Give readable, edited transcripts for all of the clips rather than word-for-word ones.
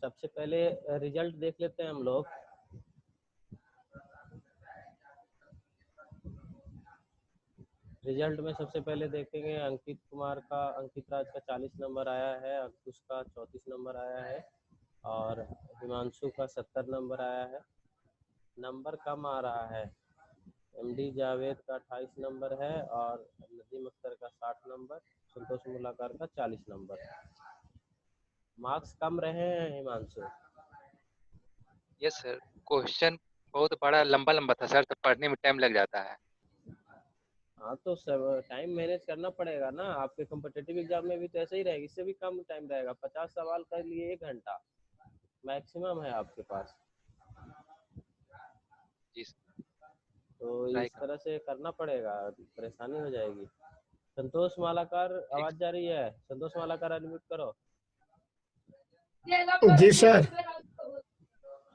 सबसे पहले रिजल्ट देख लेते हैं हम लोग। रिजल्ट में सबसे पहले देखेंगे अंकित राज का 40 नंबर आया है, अंकुश का 34 नंबर आया है और हिमांशु का 70 नंबर आया है। नंबर कम आ रहा है, एमडी जावेद का 28 नंबर है और नदीम अख्तर का 60 नंबर, संतोष मुलाकार का 40 नंबर। मार्क्स कम रहे हैं हिमांशु। यस सर, क्वेश्चन बहुत बड़ा लंबा लंबा था सर, तो पढ़ने में टाइम लग जाता है। हाँ तो सब टाइम मैनेज करना पड़ेगा ना, आपके कॉम्पिटिटिव एग्जाम में भी तो ऐसे ही रहेगा, इससे भी कम टाइम रहेगा। 50 सवाल के लिए 1 घंटा मैक्सिमम है आपके पास। जी सर, तो ट्राई इस कर। तरह से करना पड़ेगा, परेशानी हो जाएगी। संतोष मालाकार ठीक। आवाज जा रही है? संतोष मालाकार अनम्यूट करो। जी सर।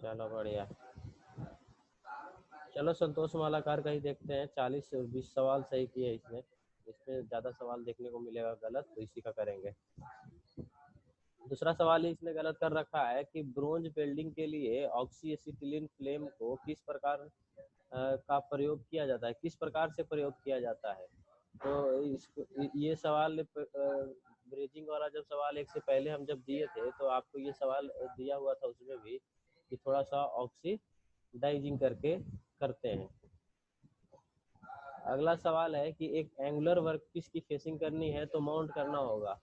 चलो बढ़िया। चलो संतोष मालाकार का ही देखते हैं। 40-20 सवाल सही किए इसने, इसमें ज़्यादा सवाल देखने को मिलेगा गलत, तो इसी का करेंगे। दूसरा सवाल ही इसने गलत कर रखा है कि ब्रोंज वेल्डिंग के लिए ऑक्सी एसिटिलीन फ्लेम को किस प्रकार का प्रयोग किया जाता है, किस प्रकार से प्रयोग किया जाता है। तो ये सवाल ब्रेजिंग वाला जब सवाल एक से पहले हम जब दिए थे तो आपको ये सवाल दिया हुआ था उसमें भी कि थोड़ा सा ऑक्सीडाइजिंग करके करते हैं। अगला सवाल है कि एक एंगुलर वर्कपीस की फेसिंग करनी है तो माउंट करना होगा।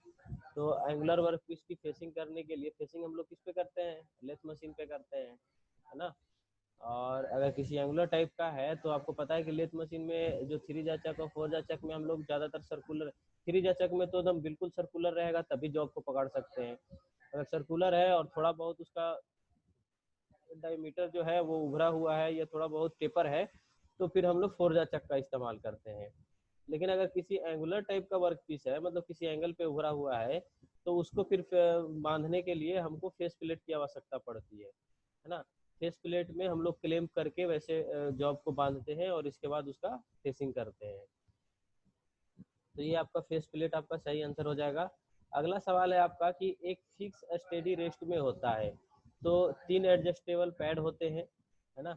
तो एंगुलर वर्कपीस की फेसिंग करने के लिए फेसिंग हम लोग किस पे करते हैं? लेथ मशीन पे करते हैं, है ना। और अगर किसी एंगुलर टाइप का है तो आपको पता है कि लेथ मशीन में जो 3 जाचक और 4 जाचक में हम लोग ज़्यादातर सर्कुलर, 3 जाचक में तो एकदम बिल्कुल सर्कुलर रहेगा तभी जॉब को पकड़ सकते हैं। अगर सर्कुलर है और थोड़ा बहुत उसका डायमीटर जो है वो उभरा हुआ है या थोड़ा बहुत टेपर है तो फिर हम लोग 4 जाचक का इस्तेमाल करते हैं। लेकिन अगर किसी एंगुलर टाइप का वर्क पीस है, मतलब किसी एंगल पे उभरा हुआ है, तो उसको फिर बांधने के लिए हमको फेस प्लेट की आवश्यकता पड़ती है ना। फेस प्लेट में हम लोग क्लेम करके वैसे जॉब को बांधते हैं और इसके बाद उसका फेसिंग करते हैं। तो ये आपका फेस प्लेट आपका सही आंसर हो जाएगा। अगला सवाल है आपका कि एक फिक्स स्टेडी रेस्ट में होता है तो 3 एडजस्टेबल पैड होते हैं, है ना।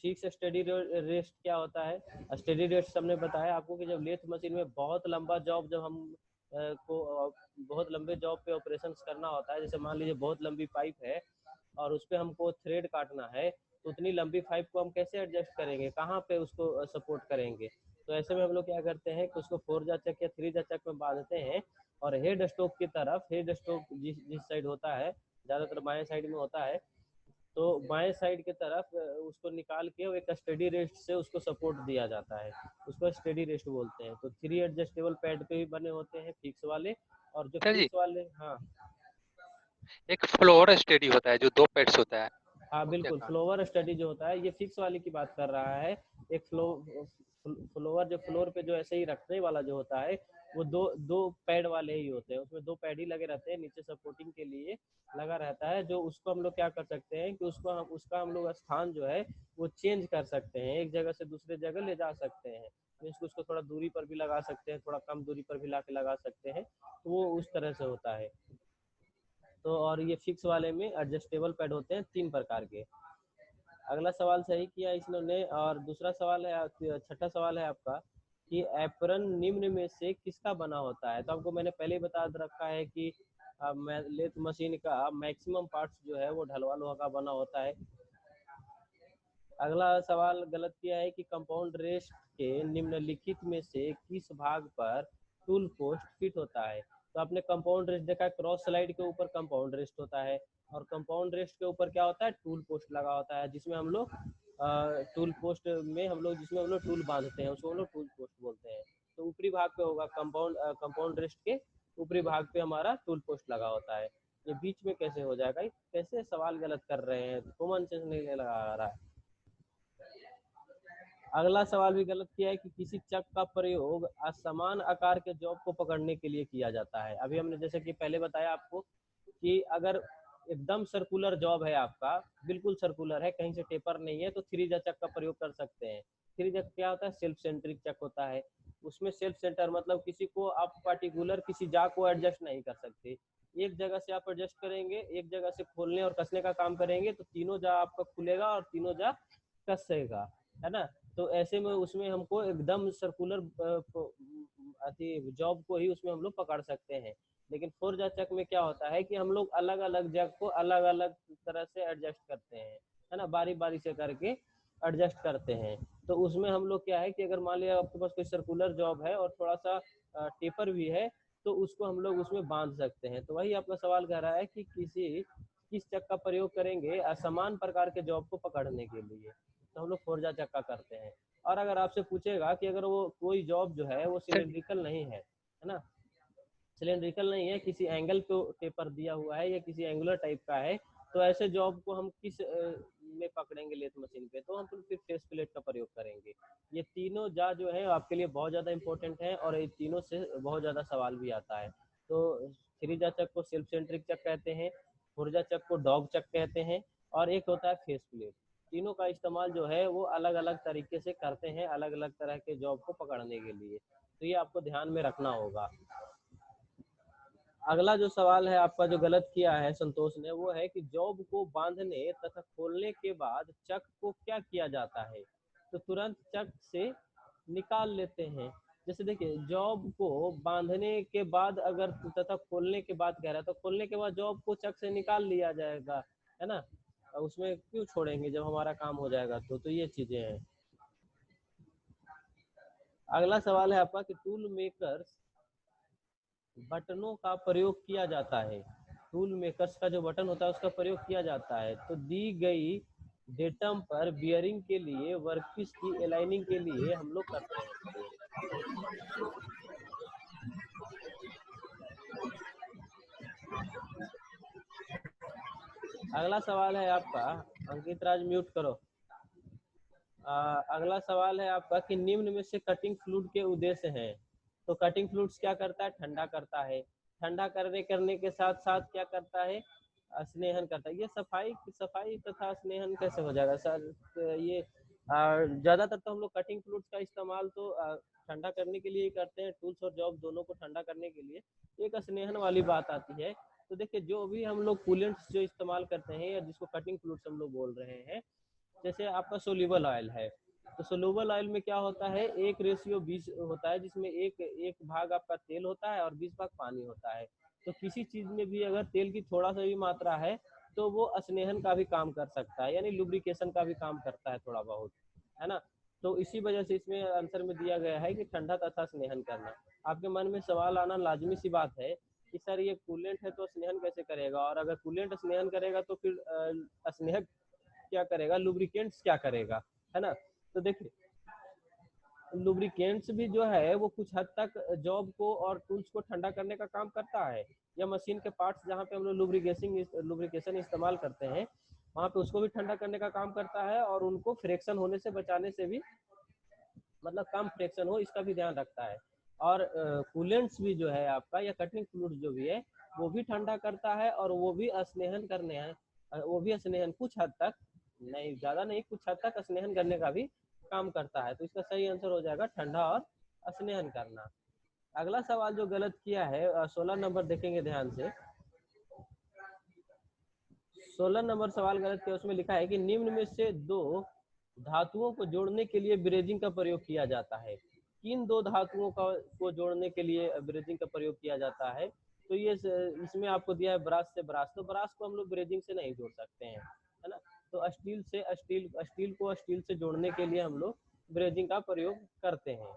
फिक्स स्टेडी रेस्ट क्या होता है? स्टेडी रेस्ट हमने बताया आपको कि जब लेथ मशीन में बहुत लंबा जॉब जब हम को बहुत लंबे जॉब पे ऑपरेशन करना होता है, जैसे मान लीजिए बहुत लंबी पाइप है और उस पर हमको थ्रेड काटना है, तो उतनी लंबी पाइप को हम कैसे एडजस्ट करेंगे, कहाँ पे उसको सपोर्ट करेंगे। तो ऐसे में हम लोग क्या करते हैं कि उसको 4 जाचक या 3 जाचक में बांधते हैं और हेड स्टोक की तरफ, हेड स्टोक जिस साइड होता है, ज़्यादातर बाएं साइड में होता है, तो बाएं साइड की तरफ उसको निकाल के एक स्टेडी रेस्ट से उसको सपोर्ट दिया जाता है, उसको स्टेडी रेस्ट बोलते हैं। तो 3 एडजस्टेबल पैड पे भी बने होते हैं फिक्स वाले, और जो सर जी, फिक्स वाले, हाँ एक फ्लोर स्टडी होता है जो 2 पेड्स होता है, हाँ वो क्या बिल्कुल, कहा? फ्लोवर स्टडी जो होता है ये फिक्स वाली की बात कर रहा है। एक फ्लोवर जो फ्लोर पे जो ऐसे ही रखने वाला जो होता है वो दो पैड वाले ही होते हैं, उसमें 2 पैड ही लगे रहते हैं, नीचे सपोर्टिंग के लिए लगा रहता है। जो उसको हम लोग क्या कर सकते हैं कि उसका हम लोग स्थान जो है वो चेंज कर सकते हैं, एक जगह से दूसरे जगह ले जा सकते हैं। उसको थोड़ा दूरी पर भी लगा सकते हैं, थोड़ा कम दूरी पर भी ला के लगा सकते हैं, तो वो उस तरह से होता है। तो और ये फिक्स वाले में एडजस्टेबल पैड होते हैं 3 प्रकार के। अगला सवाल सही किया इन्होंने। और दूसरा सवाल है, छठा सवाल है आपका कि एप्रन निम्न में से किसका बना होता है। तो आपको मैंने पहले ही बता रखा है कि लेथ मशीन का मैक्सिमम पार्ट्स जो है वो ढलवा लोहा का बना होता है। अगला सवाल गलत किया है कि कंपाउंड रेस्ट के निम्नलिखित में से किस भाग पर टूल पोस्ट फिट होता है। तो आपने कंपाउंड रेस्ट देखा, क्रॉस स्लाइड के ऊपर कंपाउंड रेस्ट होता है और कंपाउंड रेस्ट के ऊपर क्या होता है, टूल पोस्ट लगा होता है, जिसमें हम लोग टूल पोस्ट में हम लोग जिसमें हम लोग टूल बांधते हैं उसको हम लोग टूल पोस्ट बोलते हैं। तो ऊपरी भाग पे होगा कंपाउंड रेस्ट के ऊपरी भाग पे हमारा टूल पोस्ट लगा होता है। ये बीच में कैसे हो जाएगा, कैसे सवाल गलत कर रहे हैं, कॉमन सेंस नहीं लगा रहा है। अगला सवाल भी गलत किया है कि किसी चक का प्रयोग असमान आकार के जॉब को पकड़ने के लिए किया जाता है। अभी हमने जैसे कि पहले बताया आपको कि अगर एकदम सर्कुलर जॉब है आपका, बिल्कुल सर्कुलर है, कहीं से टेपर नहीं है, तो 3 जा चक का प्रयोग कर सकते हैं। 3 जा क्या होता है, सेल्फ सेंट्रिक चक होता है। उसमें सेल्फ सेंटर मतलब किसी को आप पार्टिकुलर किसी जा को एडजस्ट नहीं कर सकते, एक जगह से आप एडजस्ट करेंगे, एक जगह से खोलने और कसने का काम करेंगे तो तीनों जा आपका खुलेगा और तीनों जा कसेगा, है ना। तो ऐसे में उसमें हमको एकदम सर्कुलर जॉब को ही उसमें हम लोग पकड़ सकते हैं। लेकिन फोर जा चक में क्या होता है कि हम लोग अलग अलग जग को अलग अलग तरह से एडजस्ट करते हैं, है ना, बारी बारी से करके एडजस्ट करते हैं। तो उसमें हम लोग क्या है कि अगर मान लिया आपके पास कोई सर्कुलर जॉब है और थोड़ा सा टेपर भी है तो उसको हम लोग उसमें बांध सकते हैं। तो वही आपका सवाल कह रहा है कि किस चक का प्रयोग करेंगे असमान प्रकार के जॉब को पकड़ने के लिए, तो हम लोग फोरजा चक्का करते हैं। और अगर आपसे पूछेगा कि अगर वो कोई जॉब जो है वो सर सिलेंड्रिकल नहीं है ना, सिलेंड्रिकल नहीं है, किसी एंगल पे टेपर दिया हुआ है या किसी एंगुलर टाइप का है, तो ऐसे जॉब को हम किस में पकड़ेंगे लेथ मशीन पे, तो हम फिर फेस प्लेट का प्रयोग करेंगे। ये तीनों जा जो है आपके लिए बहुत ज़्यादा इंपॉर्टेंट है और ये तीनों से बहुत ज़्यादा सवाल भी आता है। तो थ्री जा चक को सेल्फ सेंट्रिक चक कहते हैं, फोर जा चक को डॉग चक कहते हैं, और एक होता है फेस प्लेट। तीनों का इस्तेमाल जो है वो अलग अलग तरीके से करते हैं अलग अलग तरह के जॉब को पकड़ने के लिए, तो ये आपको ध्यान में रखना होगा। अगला जो सवाल है आपका जो गलत किया है संतोष ने, वो है कि जॉब को बांधने तथा खोलने के बाद चक को क्या किया जाता है, तो तुरंत चक से निकाल लेते हैं। जैसे देखिए जॉब को बांधने के बाद अगर तथा खोलने के बाद कह रहा है, तो खोलने के बाद जॉब को चक से निकाल लिया जाएगा, है ना, उसमें क्यों छोड़ेंगे जब हमारा काम हो जाएगा। तो ये चीजें हैं। अगला सवाल है आपका कि टूल मेकर्स बटनों का प्रयोग किया जाता है, टूल मेकर्स का जो बटन होता है उसका प्रयोग किया जाता है, तो दी गई डेटम पर बियरिंग के लिए वर्कपीस की अलाइनिंग के लिए हम लोग करते हैं। अगला सवाल है आपका, अंकित राज म्यूट करो। अगला सवाल है आपका कि निम्न में से कटिंग फ्लूइड के उद्देश्य हैं, तो कटिंग फ्लूइड्स क्या करता है, ठंडा करता है, ठंडा करने के साथ साथ क्या करता है, स्नेहन करता है। ये सफाई तथा स्नेहन कैसे हो जाएगा सर, ये ज़्यादातर तो हम लोग कटिंग फ्लूइड्स का इस्तेमाल तो ठंडा करने के लिए ही करते हैं, टूल्स और जॉब दोनों को ठंडा करने के लिए। एक स्नेहन वाली बात आती है, तो देखिए जो भी हम लोग कूलेंट्स जो इस्तेमाल करते हैं या जिसको कटिंग फ्लूइड्स हम लोग बोल रहे हैं, जैसे आपका सोल्यूबल ऑयल है, तो सोल्यूबल ऑयल में क्या होता है, 1:20 होता है, जिसमें एक भाग आपका तेल होता है और 20 भाग पानी होता है। तो किसी चीज में भी अगर तेल की थोड़ा सा भी मात्रा है तो वो स्नेहन का भी काम कर सकता है, यानी लुब्रिकेशन का भी काम करता है थोड़ा बहुत, है ना। तो इसी वजह से इसमें आंसर में दिया गया है कि ठंडा तथा स्नेहन करना। आपके मन में सवाल आना लाजमी सी बात है कि सर ये कूलेंट है तो स्नेहन कैसे करेगा, और अगर कूलेंट स्नेहन करेगा तो फिर स्नेहक क्या करेगा, लुब्रिकेंट्स क्या करेगा, है ना। तो देखिए लुब्रिकेंट्स भी जो है वो कुछ हद तक जॉब को और टूल्स को ठंडा करने का काम करता है, या मशीन के पार्ट्स जहाँ पे हम लोग लुब्रिकेशन इस्तेमाल करते हैं वहाँ पे उसको भी ठंडा करने का काम करता है, और उनको फ्रिक्शन होने से बचाने से भी, मतलब कम फ्रिक्शन हो इसका भी ध्यान रखता है। और कूलेंट्स भी जो है आपका या कटिंग फ्लूइड जो भी है वो भी ठंडा करता है, और वो भी स्नेहन करने हैं, वो भी स्नेहन कुछ हद तक, नहीं ज़्यादा नहीं, कुछ हद तक स्नेहन करने का भी काम करता है। तो इसका सही आंसर हो जाएगा ठंडा और स्नेहन करना। अगला सवाल जो गलत किया है 16 नंबर देखेंगे ध्यान से, 16 नंबर सवाल गलत किया, उसमें लिखा है कि निम्न में से दो धातुओं को जोड़ने के लिए ब्रेजिंग का प्रयोग किया जाता है, किन दो धातुओं का को जोड़ने के लिए ब्रेजिंग का प्रयोग किया जाता है, तो ये इसमें आपको दिया है ब्रास से ब्रास, तो ब्रास को हम लोग ब्रेजिंग से नहीं जोड़ सकते हैं, है ना। तो स्टील को स्टील से जोड़ने के लिए हम लोग ब्रेजिंग का प्रयोग करते हैं।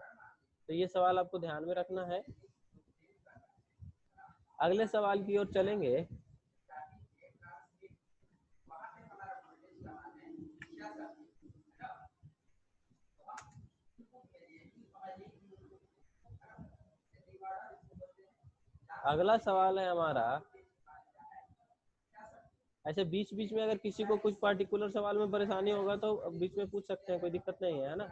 तो ये सवाल आपको ध्यान में रखना है। अगले सवाल की ओर चलेंगे। अगला सवाल है हमारा, ऐसे बीच बीच में अगर किसी को कुछ पार्टिकुलर सवाल में परेशानी होगा तो बीच में पूछ सकते हैं, कोई दिक्कत नहीं है ना।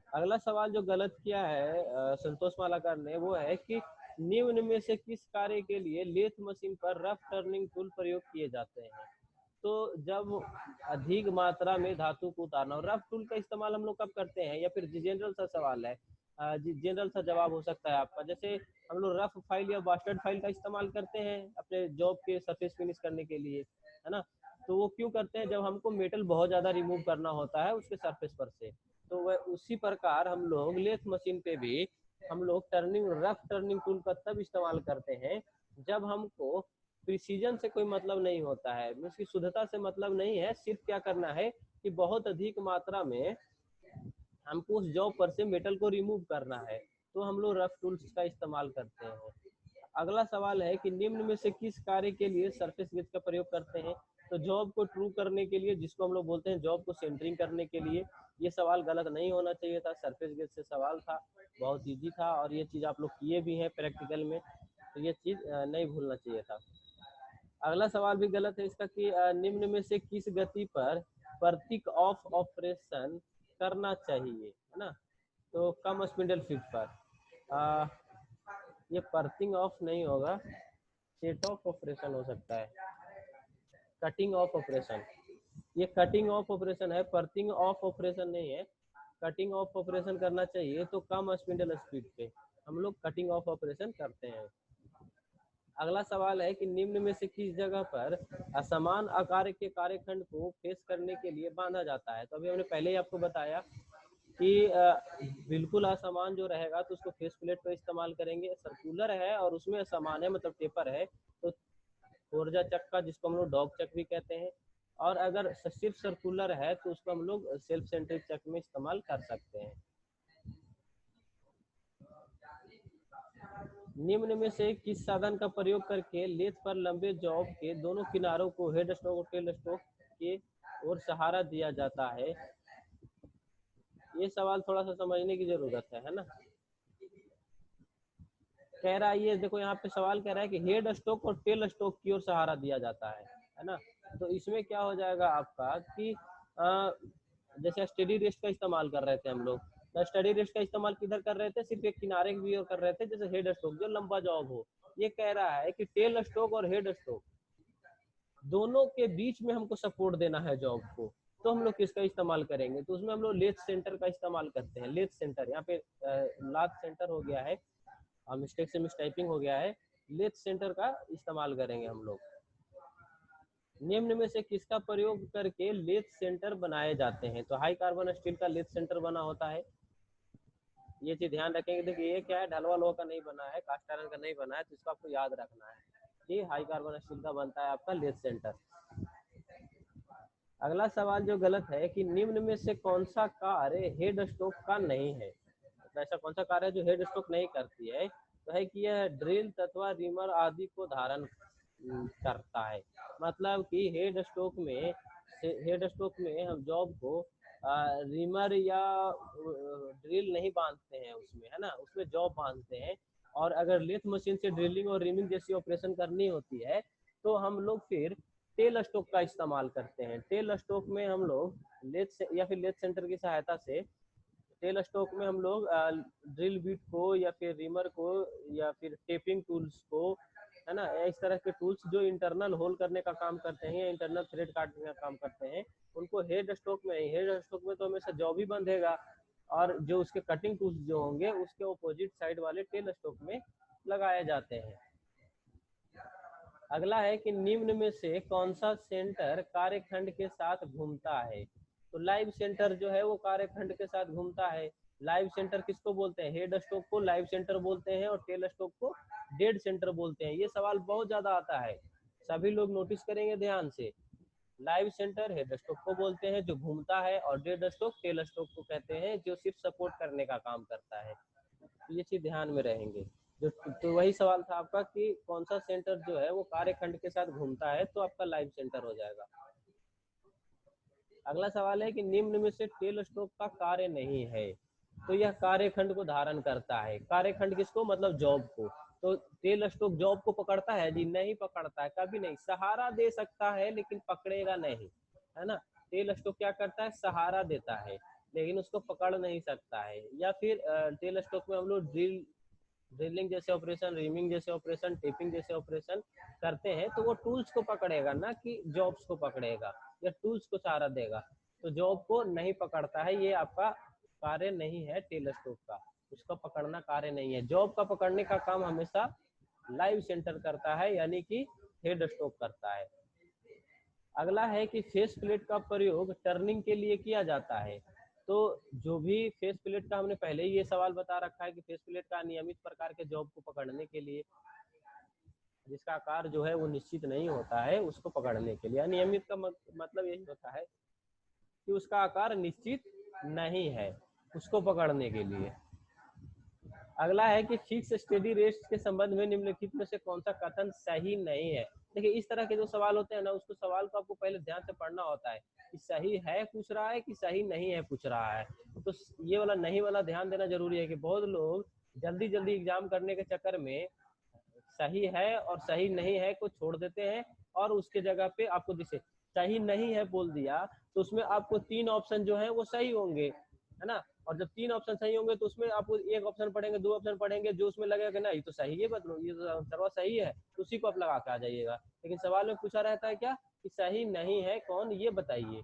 अगला सवाल जो गलत किया है संतोष मालाकर ने, वो है कि निम्न में से किस कार्य के लिए लेथ मशीन पर रफ टर्निंग टूल प्रयोग किए जाते हैं, तो जब अधिक मात्रा में धातु को उतारना, और रफ टूल का इस्तेमाल हम लोग कब करते हैं, या फिर जनरल सा सवाल है, जनरल सा जवाब हो सकता है आपका। जैसे हम लोग रफ फाइल या बास्टर्ड फाइल का इस्तेमाल करते हैं अपने जॉब के सरफेस फिनिश करने के लिए, है ना। तो वो क्यों करते हैं, जब हमको मेटल बहुत ज़्यादा रिमूव करना होता है उसके सरफेस पर से। तो वह उसी प्रकार हम लोग लेथ मशीन पे भी हम लोग रफ टर्निंग टूल का तब इस्तेमाल करते हैं जब हमको प्रिसीजन से कोई मतलब नहीं होता है, उसकी शुद्धता से मतलब नहीं है, सिर्फ क्या करना है कि बहुत अधिक मात्रा में हमको उस जॉब पर से मेटल को रिमूव करना है, तो हम लोग रफ टूल्स का इस्तेमाल करते हैं। अगला सवाल है कि निम्न में से किस कार्य के लिए सरफेस गेज का प्रयोग करते हैं। तो जॉब को ट्रू करने के लिए, जिसको हम लोग बोलते हैं जॉब को सेंटरिंग करने के लिए। ये सवाल गलत नहीं होना चाहिए था, सरफेस गेज से सवाल था, बहुत इजी था और ये चीज़ आप लोग किए भी हैं प्रैक्टिकल में, तो ये चीज़ नहीं भूलना चाहिए था। अगला सवाल भी गलत है इसका कि निम्न में से किस गति पर प्रतीक ऑफ ऑपरेशन करना चाहिए, है ना। तो कम स्पिंडल फीट पर ये पर्थिंग ऑफ नहीं होगा, सेट ऑफ ऑपरेशन हो सकता है, कटिंग ऑफ ऑपरेशन। ये कटिंग ऑफ ऑपरेशन है, पर्थिंग ऑफ ऑपरेशन नहीं है। कटिंग ऑफ ऑपरेशन करना चाहिए तो कम स्पिंडल स्पीड पे हम लोग कटिंग ऑफ ऑपरेशन करते हैं। अगला सवाल है कि निम्न में से किस जगह पर असमान आकार के कार्यखंड को फेस करने के लिए बांधा जाता है। तो अभी हमने पहले ही आपको बताया कि बिल्कुल असमान जो रहेगा तो उसको फेस प्लेट पर इस्तेमाल करेंगे। सर्कुलर है और उसमें असमान है मतलब टेपर है तो फोर्जा चक्का, जिसको हम लोग डॉग चक भी कहते हैं, और अगर सिर्फ सर्कुलर है तो उसको हम लोग सेल्फ सेंट्रिक चक में इस्तेमाल कर सकते हैं। निम्न में से किस साधन का प्रयोग करके लेथ पर लंबे जॉब के दोनों किनारों को हेड स्ट्रोक और टेल स्ट्रोक के ओर सहारा दिया जाता है। ये सवाल थोड़ा सा समझने की जरूरत है ना। कह रहा है, ये देखो यहाँ पे सवाल कह रहा है कि हेड स्ट्रोक और टेल स्ट्रोक की ओर सहारा दिया जाता है ना। तो इसमें क्या हो जाएगा आपका कि जैसे स्टडी रेस्ट का इस्तेमाल कर रहे थे हम लोग, तो स्टडी रेस्ट का इस्तेमाल किधर कर रहे थे, सिर्फ एक किनारे की ओर कर रहे थे, जैसे हेड स्ट्रोक जो लंबा जॉब हो। ये कह रहा है कि टेल स्ट्रोक और हेड स्ट्रोक दोनों के बीच में हमको सपोर्ट देना है जॉब को, तो हम लोग किसका इस्तेमाल करेंगे, तो उसमें हम लोग लेथ सेंटर का इस्तेमाल करते हैं। लेथ सेंटर यहाँ पे लाथ सेंटर हो गया है, मिस्टेक से मिसटाइपिंग हो गया है, लेथ सेंटर का इस्तेमाल करेंगे हम लोग। निम्न में से किसका प्रयोग करके लेथ सेंटर बनाए जाते हैं। तो हाई कार्बन स्टील का लेथ सेंटर बना होता है, ये चीज ध्यान रखेंगे। देखिए ये क्या है, ढलवा लोहा का नहीं बना है, कास्ट आयरन का नहीं बना है, तो इसको आपको याद रखना है कि हाई कार्बन स्टील का बनता है आपका लेथ सेंटर। अगला सवाल जो गलत है कि निम्न में से कौन सा कार्य हेड स्ट्रोक का नहीं है। तो ऐसा कौन सा कार्य है जो हेड स्ट्रोक नहीं करती है, तो है कि यह ड्रिल तथा रिमर आदि को धारण करता है। मतलब कि हेड स्ट्रोक में हम जॉब को रिमर या ड्रिल नहीं बांधते हैं उसमें, है ना, उसमें जॉब बांधते हैं। और अगर लेथ मशीन से ड्रिलिंग और रिमिंग जैसी ऑपरेशन करनी होती है तो हम लोग फिर टेल स्ट्रोक का इस्तेमाल करते हैं। टेल स्ट्रोक में हम लोग लेथ या फिर लेथ सेंटर की सहायता से टेल स्ट्रोक में हम लोग ड्रिल बिट को या फिर रिमर को या फिर टेपिंग टूल्स को, है ना, इस तरह के टूल्स जो इंटरनल होल करने का काम करते हैं या इंटरनल थ्रेड काटने का काम करते हैं, उनको हेड स्ट्रोक में तो हमेशा जॉब ही बंधेगा, और जो उसके कटिंग टूल्स जो होंगे उसके अपोजिट साइड वाले टेल स्ट्रोक में लगाए जाते हैं। अगला है कि निम्न में से कौन सा सेंटर कार्यखंड के साथ घूमता है। तो लाइव सेंटर जो है वो कार्यखंड के साथ घूमता है। लाइव सेंटर किसको बोलते हैं, हेड स्ट्रोक को लाइव सेंटर बोलते हैं और टेल स्ट्रोक को डेड सेंटर बोलते हैं। ये सवाल बहुत ज्यादा आता है, सभी लोग नोटिस करेंगे ध्यान से। लाइव सेंटर हेड स्ट्रोक को बोलते हैं जो घूमता है, और डेड स्ट्रोक टेल स्ट्रोक को कहते हैं जो सिर्फ सपोर्ट करने का काम करता है। तो ये चीज ध्यान में रहेंगे। जो तो वही सवाल था आपका कि कौन सा सेंटर जो है वो कार्यखंड के साथ घूमता है, तो आपका लाइव सेंटर हो जाएगा। अगला सवाल है कि निम्न में से टेल स्ट्रोक का कार्य नहीं है। तो यह कार्यखंड को धारण करता है। कार्यखंड किसको, मतलब जॉब को। तो टेल स्ट्रोक जॉब को पकड़ता है जी, नहीं पकड़ता है, कभी नहीं। सहारा दे सकता है लेकिन पकड़ेगा नहीं, है ना। टेल स्ट्रोक क्या करता है, सहारा देता है लेकिन उसको पकड़ नहीं सकता है। या फिर टेल स्ट्रोक में हम लोग ड्रिलिंग जैसे ऑपरेशन, रिमिंग जैसे ऑपरेशन, टेपिंग जैसे ऑपरेशन करते हैं, तो वो टूल्स को पकड़ेगा ना कि जॉब्स को पकड़ेगा या टूल्स को सहारा देगा। तो जॉब को नहीं पकड़ता है, ये आपका कार्य नहीं है टेल स्ट्रोक का। उसका पकड़ना कार्य नहीं है। जॉब का पकड़ने का काम हमेशा लाइव सेंटर करता है, यानी कि हेड स्टॉक करता है। अगला है कि फेस प्लेट का प्रयोग टर्निंग के लिए किया जाता है। तो जो भी फेस प्लेट का, हमने पहले ही ये सवाल बता रखा है कि फेस प्लेट का नियमित प्रकार के जॉब को पकड़ने के लिए, जिसका आकार जो है वो निश्चित नहीं होता है, उसको पकड़ने के लिए। अनियमित का मतलब यही होता है कि उसका आकार निश्चित नहीं है, उसको पकड़ने के लिए। अगला है कि फिक्स स्टेडी रेस्ट के संबंध में निम्नलिखित में से कौन सा कथन सही नहीं है। देखिए इस तरह के जो सवाल होते हैं ना, उसको सवाल को आपको पहले ध्यान से पढ़ना होता है कि सही है पूछ रहा है कि सही नहीं है पूछ रहा है। तो ये वाला नहीं वाला ध्यान देना जरूरी है कि बहुत लोग जल्दी जल्दी एग्जाम करने के चक्कर में सही है और सही नहीं है को छोड़ देते हैं, और उसके जगह पे आपको जैसे सही नहीं है बोल दिया तो उसमें आपको 3 ऑप्शन जो है वो सही होंगे, है ना। और जब 3 ऑप्शन सही होंगे तो उसमें आपको एक ऑप्शन पढ़ेंगे, 2 ऑप्शन पढ़ेंगे, जो उसमें लगेगा कि ना ये तो सही है, मतलब ये तो सर्वा सही है, तो उसी को आप लगा के आ जाइएगा। लेकिन सवाल में पूछा रहता है क्या कि सही नहीं है कौन, ये बताइए।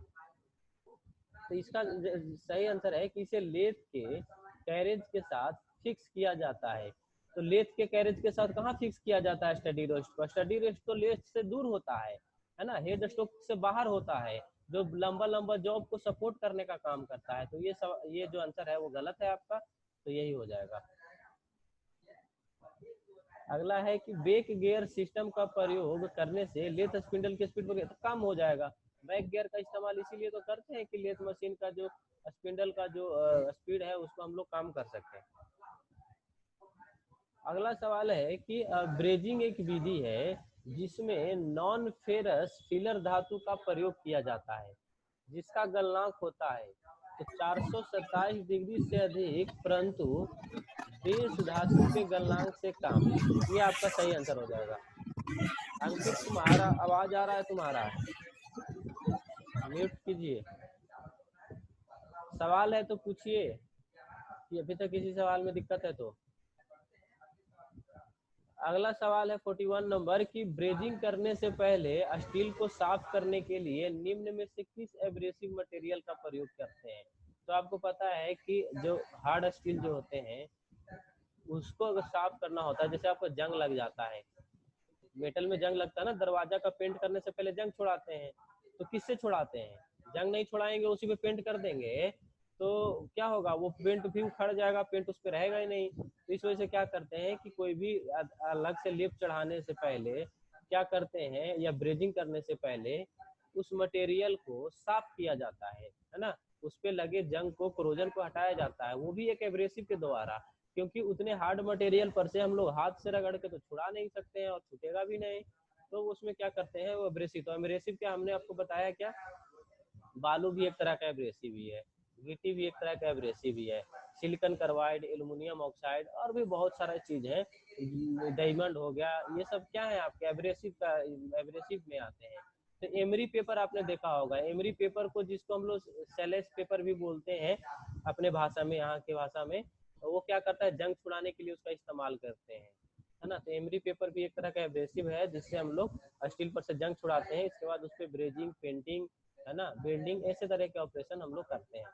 तो इसका सही आंसर है कि इसे लेथ के कैरेज के साथ फिक्स किया जाता है। तो लेथ के कैरेज के साथ कहाँ फिक्स किया जाता है स्टडी रेस्ट पर? स्टडी रेस्ट तो लेथ से दूर होता है ना, हेड स्टॉक से बाहर होता है, जो लंबा लंबा जॉब को सपोर्ट करने का काम करता है। तो ये जो आंसर है वो गलत है आपका, तो यही हो जाएगा। अगला है कि बैक गियर सिस्टम का प्रयोग करने से लेथ स्पिंडल की स्पीड तो कम हो जाएगा। बैक गियर का इस्तेमाल इसीलिए तो करते हैं कि लेथ मशीन का जो स्पिंडल का जो स्पीड है उसको हम लोग कम कर सकते हैं। अगला सवाल है कि ब्रेजिंग एक विधि है जिसमें नॉन फेरस फिलर धातु का प्रयोग किया जाता है, जिसका गलनांक होता है तो 427 डिग्री से अधिक, परंतु बेस धातु के गलनांक से कम। ये आपका सही आंसर हो जाएगा। अंकित तुम्हारा आवाज आ रहा है, तुम्हारा म्यूट कीजिए। सवाल है तो पूछिए कि अभी तक किसी सवाल में दिक्कत है तो। अगला सवाल है 41 नंबर की ब्रेजिंग करने से पहले स्टील को साफ करने के लिए निम्न में से किस एब्रेसिव मटेरियल का प्रयोग करते हैं। तो आपको पता है कि जो हार्ड स्टील जो होते हैं उसको अगर साफ करना होता है, जैसे आपको जंग लग जाता है, मेटल में जंग लगता है ना, दरवाजा का पेंट करने से पहले जंग छुड़ाते हैं, तो किससे छुड़ाते हैं? जंग नहीं छुड़ाएंगे, उसी पे पेंट कर देंगे तो क्या होगा, वो पेंट भी उखड़ जाएगा, पेंट उस पर रहेगा ही नहीं। तो इस वजह से क्या करते हैं कि कोई भी अलग से लेप चढ़ाने से पहले क्या करते हैं, या ब्रेजिंग करने से पहले उस मटेरियल को साफ किया जाता है ना, उस पे लगे जंग को, क्रोजन को हटाया जाता है, वो भी एक एब्रेसिव के द्वारा। क्योंकि उतने हार्ड मटेरियल पर से हम लोग हाथ से रगड़ के तो छुड़ा नहीं सकते हैं और छूटेगा भी नहीं, तो उसमें क्या करते हैं वो एब्रेसिव। तो एब्रेसिव क्या हमने आपको बताया, क्या बालू भी एक तरह का एब्रेसिव ही है, गिट्टी भी एक तरह का एब्रेसिव ही है, सिलिकॉन कार्बाइड, एल्युमिनियम ऑक्साइड और भी बहुत सारा चीज है, डायमंड हो गया, ये सब क्या है आपके एब्रेसिव का, एब्रेसिव में आते हैं। तो एमरी पेपर आपने देखा होगा, एमरी पेपर को जिसको हम लोग सेलेस पेपर भी बोलते हैं अपने भाषा में, यहाँ की भाषा में, तो वो क्या करता है जंग छुड़ाने के लिए उसका इस्तेमाल करते हैं, है ना। तो एमरी पेपर भी एक तरह का एब्रेसिव है जिससे हम लोग स्टील पर से जंग छुड़ाते हैं, इसके बाद उस पर ब्रेजिंग, पेंटिंग, है ना, बिल्डिंग, ऐसे तरह के ऑपरेशन हम लोग करते हैं।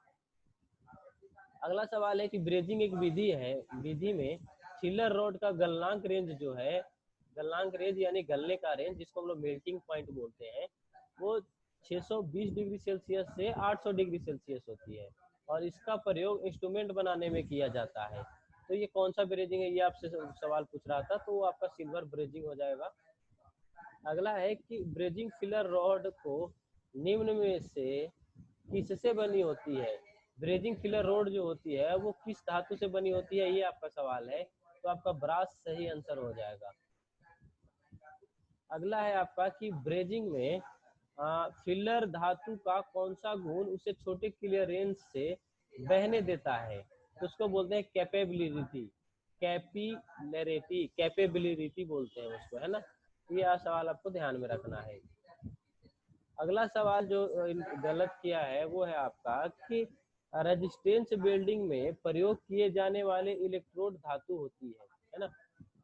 अगला सवाल है कि ब्रेजिंग एक विधि है, विधि में फिलर रॉड का गलनांक रेंज जो है, गलनांक रेंज यानी गलने का रेंज, जिसको हम लोग मेल्टिंग पॉइंट बोलते हैं, वो 620 डिग्री सेल्सियस से 800 डिग्री सेल्सियस होती है, और इसका प्रयोग इंस्ट्रूमेंट बनाने में किया जाता है। तो ये कौन सा ब्रेजिंग है, ये आपसे सवाल पूछ रहा था, तो वो आपका सिल्वर ब्रेजिंग हो जाएगा। अगला है कि ब्रेजिंग फिलर रॉड को निम्न में से किससे बनी होती है। ब्रेजिंग फिलर रॉड जो होती है वो किस धातु से बनी होती है, ये आपका सवाल है, तो आपका ब्रास सही आंसर हो जाएगा। अगला है आपका कि ब्रेजिंग में फिलर धातु का कौन सा गुण उसे छोटे क्लियरेंस से बहने देता है, तो उसको बोलते हैं कैपेबिलिटी, कैपिलरिटी, कैपेबिलिटी बोलते हैं उसको, है ना। ये सवाल आपको ध्यान में रखना है। अगला सवाल जो गलत किया है वो है आपका कि रेजिस्टेंस बिल्डिंग में प्रयोग किए जाने वाले इलेक्ट्रोड धातु होती है ना।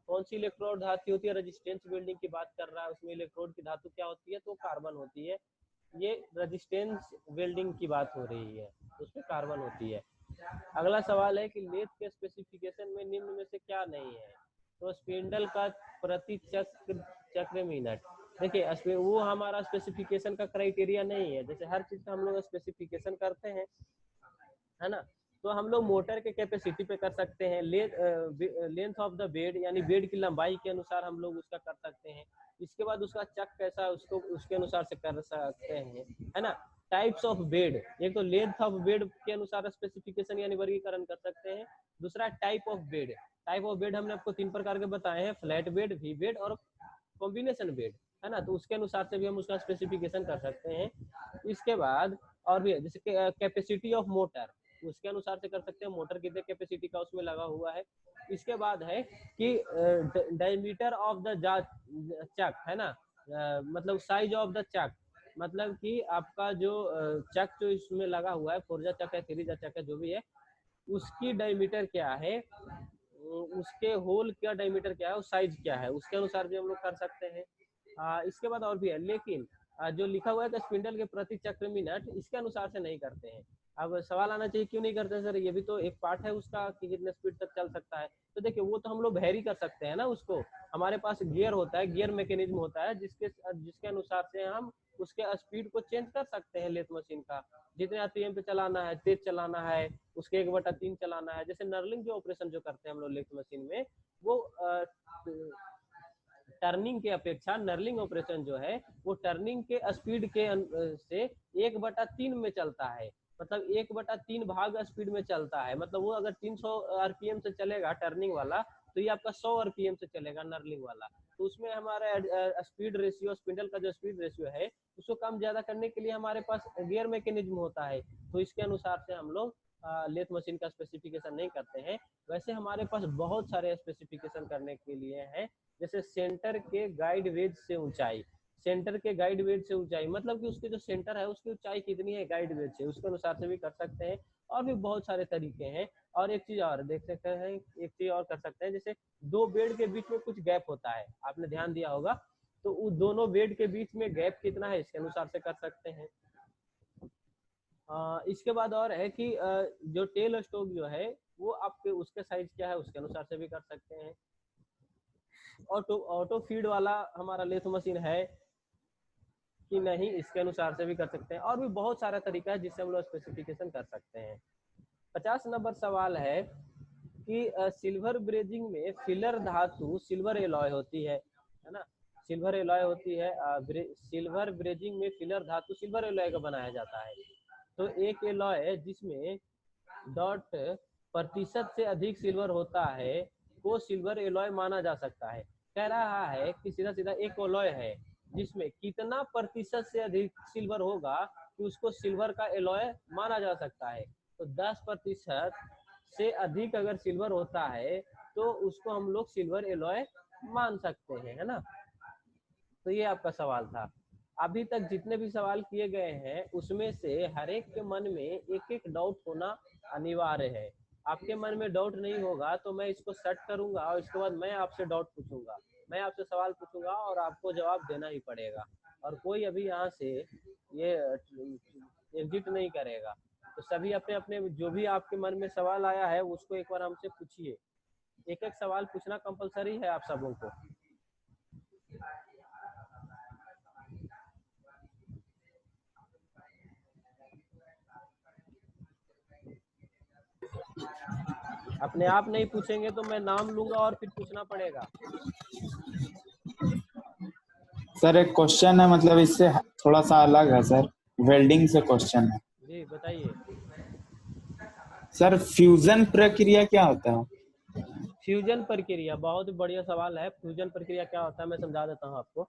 कौन सी इलेक्ट्रोड धातु होती है, रेजिस्टेंस बिल्डिंग की बात कर रहा है, उसमें इलेक्ट्रोड की धातु क्या होती है, तो कार्बन होती है। ये रेजिस्टेंस बिल्डिंग की बात हो रही है, उसमें कार्बन होती है। अगला सवाल है कि लेथ के स्पेसिफिकेशन में निम्न में से क्या नहीं है। तो स्पिंडल का प्रति चक्र मिनट, देखिए वो हमारा स्पेसिफिकेशन का क्राइटेरिया नहीं है। जैसे हर चीज का हम लोग स्पेसिफिकेशन करते हैं, है ना। तो हम लोग मोटर के कैपेसिटी पे कर सकते हैं, लेंथ ऑफ द बेड यानी बेड की लंबाई के अनुसार हम लोग उसका कर सकते हैं। इसके बाद उसका चक कैसा है उसको उसके अनुसार से कर सकते हैं, है ना। टाइप्स ऑफ बेड, एक तो लेंथ ऑफ बेड के अनुसार स्पेसिफिकेशन यानी वर्गीकरण कर सकते हैं। दूसरा type of bed, type of bed हमने आपको 3 प्रकार के बताए हैं, फ्लैट बेड, वी बेड और कॉम्बिनेशन बेड, है ना। तो उसके अनुसार से भी हम उसका स्पेसिफिकेशन कर सकते हैं। इसके बाद और भी है, जैसे कैपेसिटी ऑफ मोटर, उसके अनुसार से कर सकते हैं, मोटर कितने कैपेसिटी का उसमें लगा हुआ है। इसके बाद है कि डायमीटर ऑफ द चक, है ना, मतलब साइज ऑफ द चक, मतलब कि आपका जो चक जो इसमें लगा हुआ है, फोरजा चक है, थ्रीजा चक है, जो भी है, उसकी डायमीटर क्या है, उसके होल का डायमीटर क्या है, उस साइज क्या है, उसके अनुसार भी हम लोग कर सकते हैं। इसके बाद और भी है, लेकिन जो लिखा हुआ है कि स्पिंडल के प्रति चक्र मिनट, इसके अनुसार से नहीं करते हैं। अब सवाल आना चाहिए क्यों नहीं करते सर, ये भी तो एक पार्ट है उसका कि कितने स्पीड तक चल सकता है। तो देखिए वो तो हम लोग वेरी कर सकते हैं ना उसको, हमारे पास गियर होता है, गियर मैकेनिज्म होता है, जिसके अनुसार से हम उसके स्पीड को चेंज कर सकते हैं। लेथ मशीन का जितने आरपीएम पे चलाना है, तेज चलाना है, उसके 1/3 चलाना है। जैसे नर्लिंग जो ऑपरेशन जो करते हैं हम लोग लेथ मशीन में, वो टर्निंग के अपेक्षा नर्लिंग ऑपरेशन जो है वो टर्निंग के स्पीड के से 1/3 में चलता है, मतलब 1/3 भाग स्पीड में चलता है। मतलब वो अगर 300 आरपीएम से चलेगा टर्निंग वाला, तो ये आपका 100 आरपीएम से चलेगा नर्लिंग वाला। तो उसमें हमारा स्पीड रेशियो, स्पिंडल का जो स्पीड रेशियो है उसको कम ज्यादा करने के लिए हमारे पास गियर मैकेनिज्म होता है। तो इसके अनुसार से हम लोग लेथ मशीन का स्पेसिफिकेशन नहीं करते हैं। वैसे हमारे पास बहुत सारे स्पेसिफिकेशन करने के लिए हैं, जैसे सेंटर के गाइड वेज से ऊंचाई, सेंटर के गाइड वेज से ऊंचाई मतलब कि उसके जो सेंटर है उसकी ऊंचाई कितनी है गाइड वेज से, उसके अनुसार से भी कर सकते हैं। और भी बहुत सारे तरीके हैं। और एक चीज और देख सकते हैं, एक चीज और कर सकते हैं, जैसे 2 बेड के बीच में कुछ गैप होता है, आपने ध्यान दिया होगा, तो उन दोनों बेड के बीच में गैप कितना है इसके अनुसार से कर सकते हैं। इसके बाद और है कि जो टेल स्टोक जो है वो आपके उसके साइज क्या है उसके अनुसार से भी कर सकते हैं। ऑटो फीड वाला हमारा लेथ मशीन है कि नहीं, इसके अनुसार से भी कर सकते हैं। और भी बहुत सारा तरीका है जिससे हम लोग स्पेसिफिकेशन कर सकते हैं। 50 नंबर सवाल है कि सिल्वर ब्रेजिंग में फिलर धातु सिल्वर एलॉय होती है ना, सिल्वर एलॉय होती है। सिल्वर ब्रेजिंग में फिलर धातु सिल्वर एलॉय का बनाया जाता है। तो एक एलॉय जिसमें डॉट प्रतिशत से अधिक सिल्वर होता है वो सिल्वर एलॉय माना जा सकता है। कह रहा है कि सीधा सीधा एक एलॉय है जिसमें कितना प्रतिशत से अधिक सिल्वर होगा कि उसको सिल्वर का एलॉय माना जा सकता है। तो 10% से अधिक अगर सिल्वर होता है तो उसको हम लोग सिल्वर एलॉय मान सकते हैं, है ना। तो ये आपका सवाल था। अभी तक जितने भी सवाल किए गए हैं उसमें से हर एक के मन में एक एक डाउट होना अनिवार्य है। आपके मन में डाउट नहीं होगा तो मैं इसको सेट करूंगा और इसके बाद मैं आपसे डाउट पूछूंगा, मैं आपसे सवाल पूछूंगा और आपको जवाब देना ही पड़ेगा। और कोई अभी यहाँ से ये एग्जिट नहीं करेगा। तो सभी अपने अपने जो भी आपके मन में सवाल आया है उसको एक बार हमसे पूछिए। एक एक सवाल पूछना कंपलसरी है आप सबों को। अपने आप नहीं पूछेंगे तो मैं नाम लूंगा और फिर पूछना पड़ेगा। सर एक क्वेश्चन है, मतलब इससे थोड़ा सा अलग है सर, वेल्डिंग से क्वेश्चन है। जी बताइए। सर फ्यूजन प्रक्रिया क्या होता है? फ्यूजन प्रक्रिया बहुत बढ़िया सवाल है। फ्यूजन प्रक्रिया क्या होता है मैं समझा देता हूँ आपको।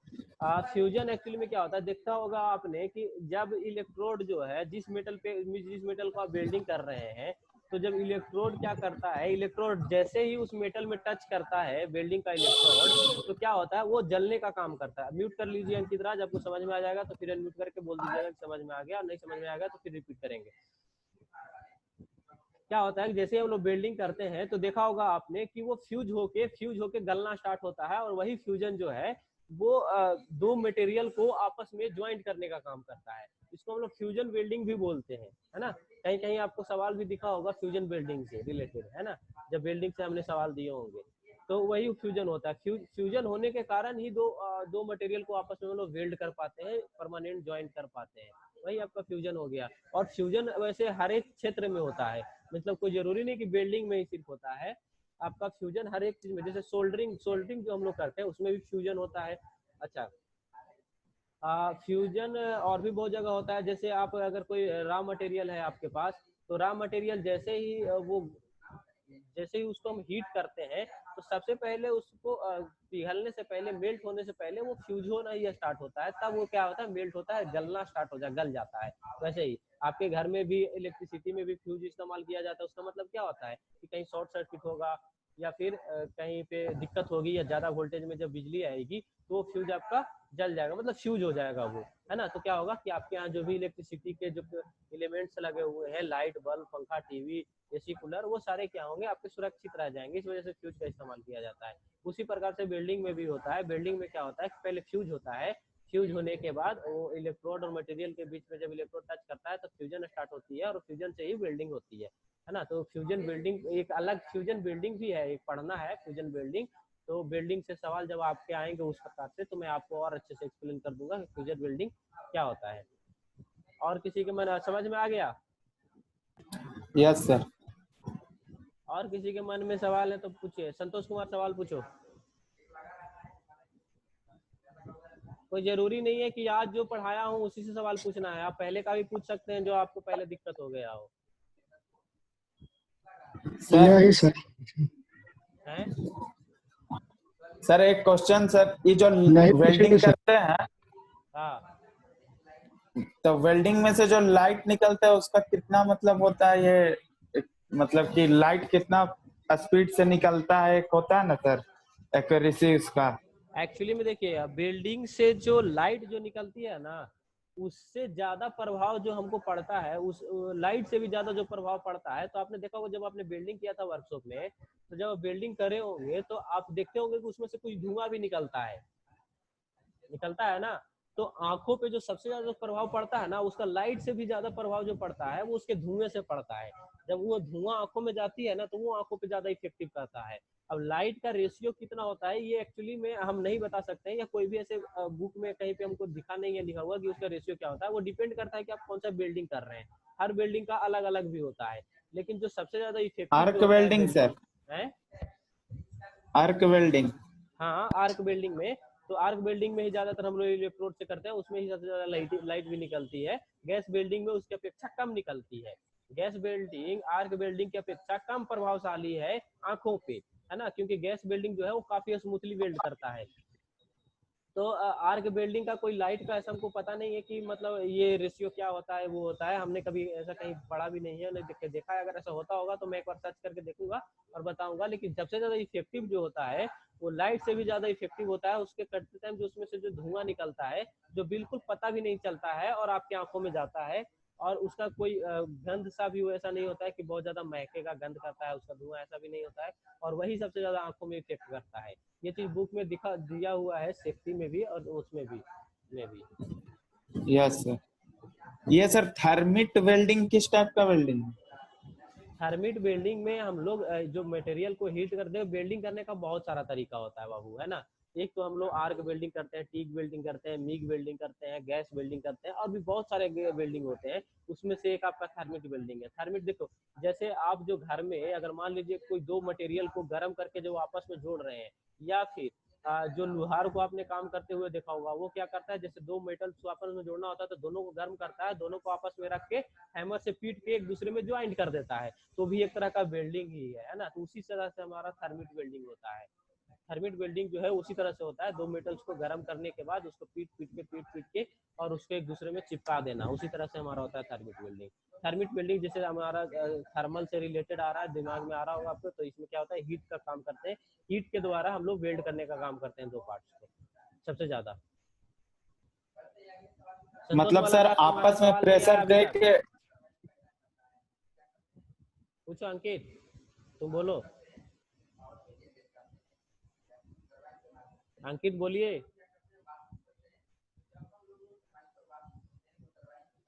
फ्यूजन एक्चुअली में क्या होता है, देखा होगा आपने कि जब इलेक्ट्रोड जो है जिस मेटल को आप वेल्डिंग कर रहे हैं, तो जब इलेक्ट्रोड क्या करता है, इलेक्ट्रोड जैसे ही उस मेटल में टच करता है वेल्डिंग का इलेक्ट्रोड, तो क्या होता है वो जलने का काम करता है। म्यूट कर लीजिए अंकित राज, आपको समझ में आ जाएगा तो फिर अनम्यूट करके बोल दीजिएगा कि समझ में आ गया, और नहीं समझ में आ गया तो फिर रिपीट करेंगे। क्या होता है जैसे हम लोग वेल्डिंग करते हैं तो देखा होगा आपने कि वो फ्यूज होके गलना स्टार्ट होता है, और वही फ्यूजन जो है वो दो मटेरियल को आपस में ज्वाइंट करने का काम करता है। इसको हम लोग फ्यूजन वेल्डिंग भी बोलते हैं, है ना। कहीं कहीं आपको सवाल भी दिखा होगा फ्यूजन वेल्डिंग से रिलेटेड, है ना, जब वेल्डिंग से हमने सवाल दिए होंगे तो वही फ्यूजन होता है। फ्यूजन होने के कारण ही दो मटेरियल को आपस में हम लोग वेल्ड कर पाते हैं, परमानेंट ज्वाइन कर पाते हैं, वही आपका फ्यूजन हो गया। और फ्यूजन वैसे हर एक क्षेत्र में होता है, मतलब कोई जरूरी नहीं कि वेल्डिंग में ही सिर्फ होता है, आपका फ्यूजन हर एक चीज में, जैसे सोल्डरिंग सोल्डरिंग जो हम लोग करते हैं उसमें भी फ्यूजन होता है। अच्छा, फ्यूजन और भी बहुत जगह होता है, जैसे आप अगर कोई रॉ मटेरियल है आपके पास, तो रॉ मटेरियल जैसे ही उसको हम हीट करते हैं तो सबसे पहले उसको पिघलने से पहले, मेल्ट होने से पहले वो फ्यूज होना ही स्टार्ट होता है, तब वो क्या होता है, मेल्ट होता है, गलना स्टार्ट हो जाए, गल जाता है। वैसे ही आपके घर में भी इलेक्ट्रिसिटी में भी फ्यूज इस्तेमाल किया जाता है। उसका मतलब क्या होता है कि कहीं शॉर्ट सर्किट होगा या फिर कहीं पे दिक्कत होगी या ज्यादा वोल्टेज में जब बिजली आएगी तो वो फ्यूज आपका जल जाएगा, मतलब फ्यूज हो जाएगा वो, है ना। तो क्या होगा कि आपके यहाँ जो भी इलेक्ट्रिसिटी के जो एलिमेंट्स लगे हुए हैं, लाइट, बल्ब, पंखा, टीवी, एसी, कूलर, वो सारे क्या होंगे, आपके सुरक्षित रह जाएंगे। इस वजह से फ्यूज का इस्तेमाल किया जाता है। उसी प्रकार से बिल्डिंग में भी होता है। बिल्डिंग में क्या होता है, पहले फ्यूज होता है, फ्यूज होने के बाद वो इलेक्ट्रोड और मटेरियल के बीच में जब इलेक्ट्रोड टच करता है तो फ्यूजन स्टार्ट होती है, और फ्यूजन से ही बिल्डिंग होती है ना। तो फ्यूजन बिल्डिंग एक अलग फ्यूजन बिल्डिंग भी है, एक पढ़ना है फ्यूजन बिल्डिंग। तो बिल्डिंग से सवाल जब आपके आएंगे उस प्रकार से, तो मैं आपको और अच्छे से एक्सप्लेन कर दूंगा कि फ्यूजन बिल्डिंग क्या होता है। और किसी के मन समझ में आ गया? Yes sir. और किसी के मन में सवाल है तो पूछिए। संतोष कुमार सवाल पूछो। कोई जरूरी नहीं है कि आज जो पढ़ाया हूँ उसी से सवाल पूछना है, आप पहले का भी पूछ सकते हैं जो आपको पहले दिक्कत हो गया हो। नहीं सर। हैं? सर एक क्वेश्चन सर, ये जो नहीं वेल्डिंग पूछेंगे सर। करते हैं हाँ, तो वेल्डिंग में से जो लाइट निकलता है उसका कितना मतलब होता है, ये मतलब कि लाइट कितना स्पीड से निकलता है, एक होता है ना सर एक्यूरेसी उसका। एक्चुअली में देखिए, बिल्डिंग से जो लाइट जो निकलती है ना, उससे ज्यादा प्रभाव जो हमको पड़ता है, उस लाइट से भी ज्यादा जो प्रभाव पड़ता है, तो आपने देखा होगा जब आपने बिल्डिंग किया था वर्कशॉप में, तो जब बिल्डिंग करे होंगे तो आप देखते होंगे कि उसमें से कुछ धुआं भी निकलता है ना। तो आंखों पे जो सबसे ज्यादा प्रभाव पड़ता है ना, उसका लाइट से भी ज्यादा प्रभाव जो पड़ता है वो उसके धुएं से पड़ता है। जब वो धुआं आंखों में जाती है ना, तो वो आंखों पे ज्यादा इफेक्टिव करता है। अब लाइट का रेशियो कितना होता है ये एक्चुअली में हम नहीं बता सकते हैं, या कोई भी ऐसे बुक में कहीं पे हमको दिखा नहीं है लिखा हुआ कि उसका रेशियो क्या होता है। वो डिपेंड करता है कि आप कौन सा बिल्डिंग कर रहे हैं, हर बिल्डिंग का अलग अलग भी होता है। लेकिन जो सबसे ज्यादा इफेक्टिव जो आर्क होता है वेल्डिंग सर, बिल्डिंग है, आर्क वेल्डिंग। हाँ, आर्क बिल्डिंग में, तो आर्क बिल्डिंग में ही ज्यादातर हम लोग इलेक्ट्रोड से करते हैं, उसमें ही सबसे ज्यादा लाइट भी निकलती है। गैस बिल्डिंग में उसकी अपेक्षा कम निकलती है। गैस बिल्डिंग आर्क बिल्डिंग की अपेक्षा कम प्रभावशाली है आंखों पे, है ना, क्योंकि गैस बिल्डिंग जो है वो काफी स्मूथली वेल्ड करता है। तो आर्क बिल्डिंग का कोई लाइट का ऐसा हमको पता नहीं है कि मतलब ये रेशियो क्या होता है, वो होता है, हमने कभी ऐसा कहीं पढ़ा भी नहीं है, नहीं देखा है। अगर ऐसा होता होगा तो मैं एक बार सर्च करके देखूंगा और बताऊंगा। लेकिन सबसे ज्यादा इफेक्टिव जो होता है वो लाइट से भी ज्यादा इफेक्टिव होता है। उसके करते टाइम जो उसमें से जो धुआं निकलता है, जो बिल्कुल पता भी नहीं चलता है और आपकी आंखों में जाता है, और उसका कोई गंध सा भी ऐसा नहीं होता है कि बहुत ज्यादा महकेगा, गंध करता है उसका धुआं, ऐसा भी नहीं होता है। और वही सबसे ज्यादा आंखों में इफेक्ट करता है। ये चीज बुक में दिया हुआ है, सेफ्टी में भी और उसमें भी। Yes sir. ये सर थर्मिट वेल्डिंग किस टाइप का वेल्डिंग है? थर्मिट वेल्डिंग में हम लोग जो मटेरियल को हीट करते हैं, वेल्डिंग करने का बहुत सारा तरीका होता है बाबू, है ना। एक तो हम लोग आर्क वेल्डिंग करते हैं, टीक वेल्डिंग करते हैं, मिग वेल्डिंग करते हैं, गैस वेल्डिंग करते हैं, और भी बहुत सारे वेल्डिंग होते हैं। उसमें से एक आपका थर्मिट वेल्डिंग है। थर्मिट देखो, जैसे आप जो घर में अगर मान लीजिए कोई दो मटेरियल को गर्म करके जो आपस में जोड़ रहे हैं, या फिर जो लोहार को आपने काम करते हुए देखा होगा, वो क्या करता है, जैसे दो मेटल को आपस में जोड़ना होता है तो दोनों को गर्म करता है, दोनों को आपस में रख के हैमर से पीट के एक दूसरे में ज्वाइंट कर देता है, तो भी एक तरह का वेल्डिंग ही है ना। तो उसी तरह से हमारा थर्मिट वेल्डिंग होता है। थर्मिट वेल्डिंग जो है उसी तरह से होता है, दो मेटल्स को गर्म करने के बाद उसको पीट के और उसको एक दूसरे में चिपका देना, उसी तरह से हमारा होता है थर्मिट वेल्डिंग। थर्मिट वेल्डिंग जैसे हमारा थर्मल से रिलेटेड आ रहा है, दिमाग में आ रहा होगा आपको, तो इसमें क्या होता है, हीट का काम करते हैं। हीट के द्वारा हम लोग वेल्ड करने का काम करते हैं दो पार्ट्स को सबसे ज्यादा। संतोष मतलब वाला सर क्लास तुम्हारा आपस में सवाल नहीं आया प्रेशर अभी दे तक? के। पूछो अंकित, तुम बोलो। अंकित बोलिए।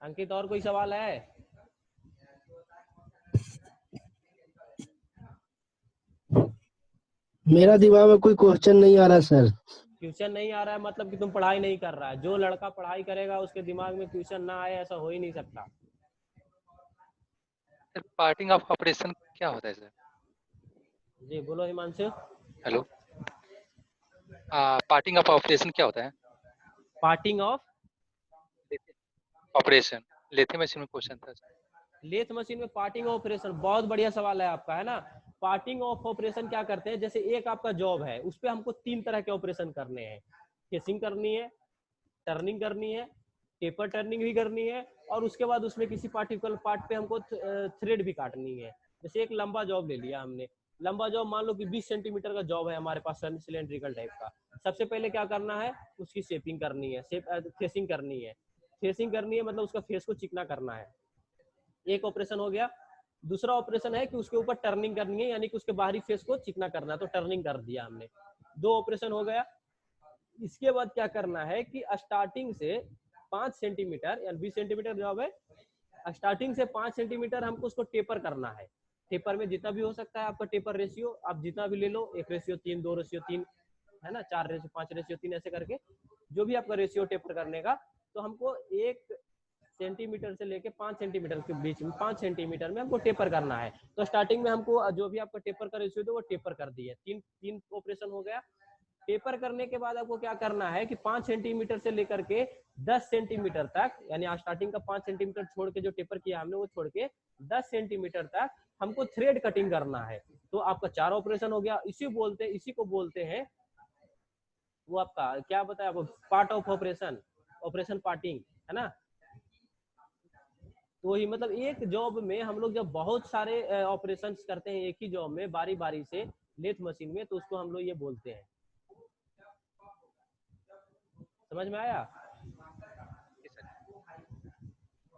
अंकित और कोई सवाल है? मेरा दिमाग में कोई क्वेश्चन नहीं आ रहा सर। क्वेश्चन नहीं आ रहा है मतलब कि तुम पढ़ाई नहीं कर रहा है। जो लड़का पढ़ाई करेगा उसके दिमाग में क्वेश्चन ना आए ऐसा हो ही नहीं सकता। सर पार्टिंग ऑफ ऑपरेशन क्या होता है सर? जी बोलो Himanshu. Hello, parting of operation क्या होता है? Parting of operation lathe machine में क्वेश्चन था सर। लेथ मशीन में पार्टिंग ऑपरेशन, बहुत बढ़िया सवाल है आपका, है ना। पार्टिंग ऑफ ऑपरेशन क्या करते हैं, जैसे एक आपका जॉब है, उस पर हमको 3 तरह के ऑपरेशन करने हैं। केसिंग करनी है, टर्निंग करनी है, टेपर टर्निंग भी करनी है, और उसके बाद उसमें किसी पार्टिकुलर पार्ट पे हमको थ्रेड भी काटनी है। जैसे एक लंबा जॉब ले लिया हमने, लंबा जॉब मान लो कि 20 सेंटीमीटर का जॉब है हमारे पास, सिलेंड्रिकल टाइप का। सबसे पहले क्या करना है, उसकी शेपिंग करनी है, फेसिंग करनी है। फेसिंग करनी है मतलब उसका फेस को चिकना करना है, एक ऑपरेशन हो गया। दूसरा ऑपरेशन है कि उसके ऊपर टर्निंग करनी है, यानी कि उसके बाहरी फेस को चिकना करना है, तो टर्निंग कर दिया हमने, 2 ऑपरेशन हो गया। इसके बाद क्या करना है कि स्टार्टिंग से 5 सेंटीमीटर या 20 सेंटीमीटर जॉब है, स्टार्टिंग से 5 सेंटीमीटर हमको उसको टेपर करना है। टेपर में जितना भी हो सकता है आपका टेपर रेशियो, आप जितना भी ले लो, 1:3, 2:3, है ना, 4:5:3, ऐसे करके जो भी आपका रेशियो टेपर करने का। तो हमको 1 सेंटीमीटर से लेके 5 सेंटीमीटर के बीच में, 5 सेंटीमीटर में हमको टेपर करना है। तो स्टार्टिंग में हमको जो भी आपका टेपर का रेशियो था वो टेपर कर दिए, 3 ऑपरेशन हो गया। टेपर करने के बाद आपको क्या करना है कि 5 सेंटीमीटर से लेकर के 10 सेंटीमीटर तक, यानी स्टार्टिंग का 5 सेंटीमीटर छोड़ के जो टेपर किया हमने वो छोड़ के 10 सेंटीमीटर तक हमको थ्रेड कटिंग करना है। तो आपका 4 ऑपरेशन हो गया। इसी को बोलते हैं, वो आपका क्या बताया आपको, part of operation, operation parting, है ना। तो वही मतलब एक जॉब में हम लोग जब बहुत सारे ऑपरेशन करते हैं एक ही जॉब में बारी बारी से लेथ मशीन में, तो उसको हम लोग ये बोलते हैं। समझ में आया?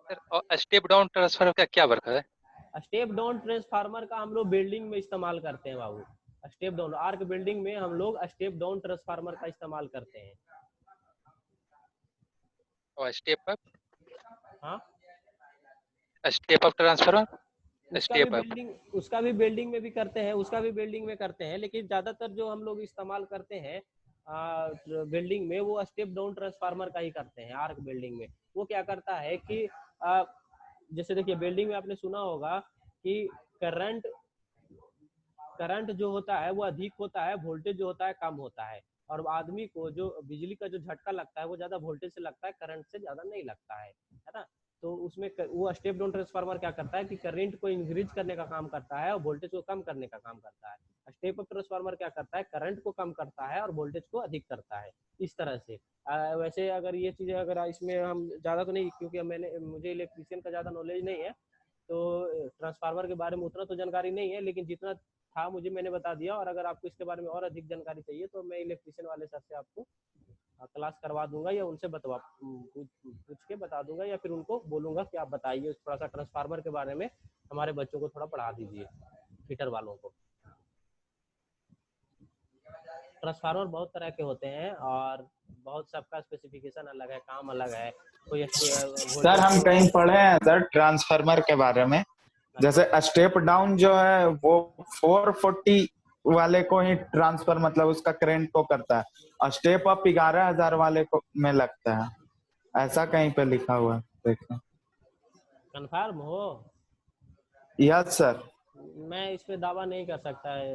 सर और स्टेप डाउन ट्रांसफर का क्या वर्क है? स्टेप डाउन ट्रांसफार्मर का हम लोग बिल्डिंग में इस्तेमाल करते हैं बाबू। स्टेप डाउन आर्क बिल्डिंग में हम लोग स्टेप डाउन ट्रांसफार्मर का इस्तेमाल करते हैं। और स्टेप अप, हाँ, step up transfer, step up. उसका भी बिल्डिंग में भी करते हैं, उसका भी बिल्डिंग में करते हैं, लेकिन ज्यादातर जो हम लोग इस्तेमाल करते हैं बिल्डिंग में, वो स्टेप डाउन ट्रांसफार्मर का ही करते हैं। आर्क बिल्डिंग में वो क्या करता है कि जैसे देखिए बिल्डिंग में आपने सुना होगा कि करंट जो होता है वो अधिक होता है, वोल्टेज जो होता है कम होता है। और आदमी को जो बिजली का जो झटका लगता है वो ज्यादा वोल्टेज से लगता है, करंट से ज्यादा नहीं लगता है ना। तो उसमें वो स्टेप डाउन ट्रांसफार्मर क्या करता है कि करंट को इंक्रीज करने का काम करता है और वोल्टेज को कम करने का काम करता है। स्टेप अप ट्रांसफार्मर क्या करता है, करंट को कम करता है और वोल्टेज को अधिक करता है, इस तरह से। वैसे अगर ये चीजें अगर इसमें हम ज्यादा तो नहीं, क्योंकि मुझे इलेक्ट्रिशियन का ज्यादा नॉलेज नहीं है, तो ट्रांसफार्मर के बारे में उतना तो जानकारी नहीं है, लेकिन जितना था मुझे मैंने बता दिया। और अगर आपको इसके बारे में और अधिक जानकारी चाहिए तो मैं इलेक्ट्रिशियन वाले सर से आपको क्लास करवा दूंगा, या उनसे पूछ के बता दूंगा, या फिर उनको बोलूंगा कि आप बताइए थोड़ा सा ट्रांसफार्मर के बारे में, हमारे बच्चों को थोड़ा पढ़ा दीजिए, फिटर वालों को। ट्रांसफार्मर बहुत तरह के होते हैं और बहुत सबका स्पेसिफिकेशन अलग है, काम अलग है। कोई सर हम कहीं पढ़े हैं सर ट्रांसफार्मर के बारे में, जैसे स्टेप डाउन जो है वो 440 वाले को ही ट्रांसफर मतलब उसका करंट को करता है, और स्टेप अप 11,000 वाले को में लगता है, ऐसा कहीं पे लिखा हुआ है, देखो। कंफर्म हो? Yes sir. मैं इस पे दावा नहीं कर सकता है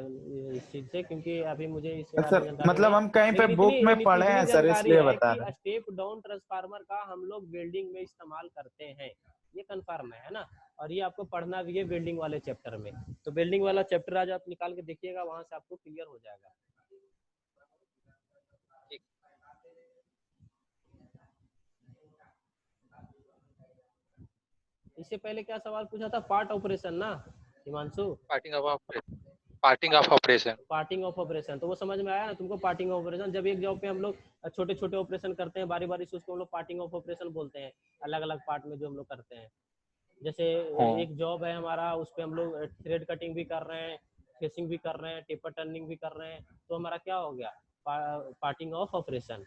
इस चीज से, क्योंकि अभी मुझे इसके बारे में सर जानकारी मतलब नहीं हम कहीं है, पे लेकिन बुक में पढ़े इतनी हैं सर, जानकारी इसलिए है बता कि रहे हैं। स्टेप डाउन ट्रांसफार्मर का हम लोग बिल्डिंग में इस्तेमाल करते हैं, ये कंफर्म है ना। और ये आपको पढ़ना भी है बिल्डिंग वाले चैप्टर में। तो बिल्डिंग वाला चैप्टर आज आप निकाल के देखिएगा, वहां से आपको क्लियर हो जाएगा। इससे पहले क्या सवाल पूछा था, पार्ट ऑपरेशन ना Himanshu? Parting of operation. Parting of operation तो वो समझ में आया ना तुमको। पार्टिंग ऑफ ऑपरेशन, जब एक जॉब पे हम लोग छोटे छोटे ऑपरेशन करते हैं बारी बारी से, उसको हम लोग पार्टिंग ऑफ ऑपरेशन बोलते हैं। अलग अलग पार्ट में जो हम लोग करते हैं, जैसे एक जॉब है हमारा, उस पर हम लोग थ्रेड कटिंग भी कर रहे हैं, फेसिंग भी कर रहे हैं, टेपर टर्निंग भी कर रहे हैं, तो हमारा क्या हो गया, पार्टिंग ऑफ ऑपरेशन।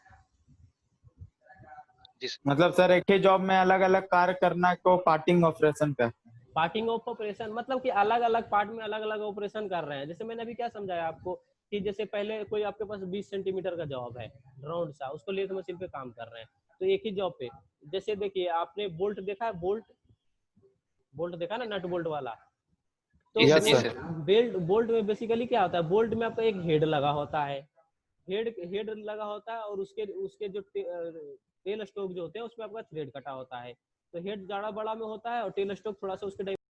जी सर। मतलब सर एक ही जॉब में अलग अलग कार्य करना को पार्टिंग ऑपरेशन कहते हैं। पार्टिंग ऑफ ऑपरेशन मतलब कि अलग अलग पार्ट में अलग अलग ऑपरेशन कर रहे हैं। जैसे मैंने अभी क्या समझाया आपको कि जैसे पहले कोई आपके पास 20 सेंटीमीटर का जॉब है राउंड सा, उसको लेथ मशीन पे काम कर रहे हैं, तो एक ही जॉब पे जैसे देखिए आपने बोल्ट देखा है, बोल्ट देखा ना, नट बोल्ट वाला। तो जी सर, यस जी सर। सर। बेल्ट बोल्ट में बेसिकली क्या होता है, बोल्ट में आपका एक हेड लगा होता है, हेड लगा होता है, और उसके उसके जो टेल स्टोक जो होते हैं उसमें आपका थ्रेड कटा होता है। तो हेड ज्यादा बड़ा में होता है और टेल स्टोक थोड़ा सा उसके